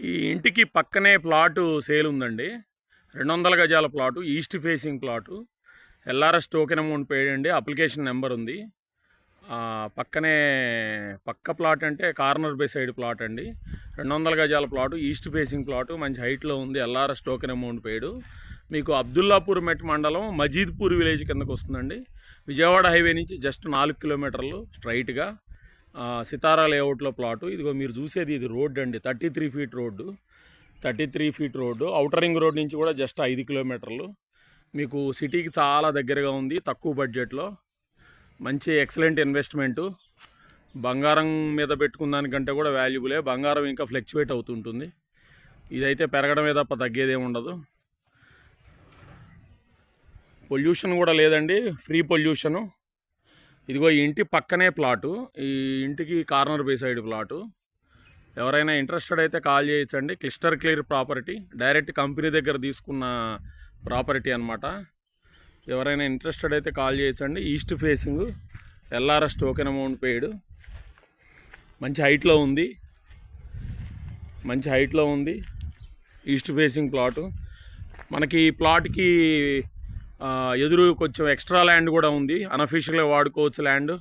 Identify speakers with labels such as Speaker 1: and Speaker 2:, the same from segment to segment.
Speaker 1: ఈ ఇంటికి పక్కనే ప్లాటు సేల్ ఉందండి. 200 గజాల plot, east facing plot. LRS token amount paid అండి. అప్లికేషన్ నెంబర్ ఉంది. పక్కనే పక్క ప్లాట్ అంటే కార్నర్ బే సైడ్ ప్లాట్ అండి. 200 గజాల ప్లాటు, ఈస్ట్ ఫేసింగ్ ప్లాటు, మంచి హైట్లో ఉంది. LRS token amount paid. మీకు అబ్దుల్లాపూర్ మెట్ మండలం మజీద్పూర్ విలేజ్ కిందకు వస్తుందండి. విజయవాడ హైవే నుంచి జస్ట్ 4 కిలోమీటర్లు స్ట్రైట్గా. సితారా లేఅవుట్లో ప్లాటు. ఇదిగో మీరు చూసేది ఇది రోడ్డు అండి. 33 feet road. 33 feet road. Outer ring road నుంచి కూడా జస్ట్ 5 కిలోమీటర్లు. మీకు సిటీకి చాలా దగ్గరగా ఉంది. తక్కువ బడ్జెట్లో మంచి ఎక్సలెంట్ ఇన్వెస్ట్మెంటు. బంగారం మీద పెట్టుకున్న దానికంటే కూడా వాల్యుబులే. బంగారం ఇంకా ఫ్లక్చువేట్ అవుతుంటుంది. ఇదైతే పెరగడమే తప్ప తగ్గేదేమి ఉండదు. పొల్యూషన్ కూడా లేదండి, ఫ్రీ పొల్యూషను. ఇదిగో ఈ ఇంటి పక్కనే ప్లాటు. ఈ ఇంటికి కార్నర్ బే సైడ్ ప్లాటు. ఎవరైనా ఇంట్రెస్టెడ్ అయితే కాల్ చేయొచ్చండి. క్లిస్టర్ క్లియర్ ప్రాపర్టీ, డైరెక్ట్ కంపెనీ దగ్గర తీసుకున్న ప్రాపర్టీ అనమాట. ఎవరైనా ఇంట్రెస్టెడ్ అయితే కాల్ చేయొచ్చండి. East facing, LRS token amount పేడ్. మంచి హైట్లో ఉంది. మంచి హైట్లో ఉంది ఈస్ట్ ఫేసింగ్ ప్లాటు. మనకి ఈ ప్లాట్కి ఎదురు కొంచెం ఎక్స్ట్రా ల్యాండ్ కూడా ఉంది. అన్అఫీషియల్గా వాడుకోవచ్చు ల్యాండ్.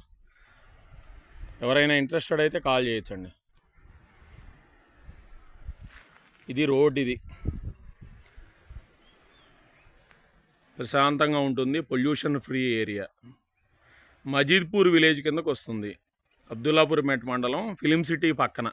Speaker 1: ఎవరైనా ఇంట్రెస్టెడ్ అయితే కాల్ చేయొచ్చండి. ఇది రోడ్. ఇది ప్రశాంతంగా ఉంటుంది. Pollution free area. Majidpur village కిందకు వస్తుంది. అబ్దుల్లాపూర్ మెట్ మండలం, ఫిలిం సిటీ పక్కన.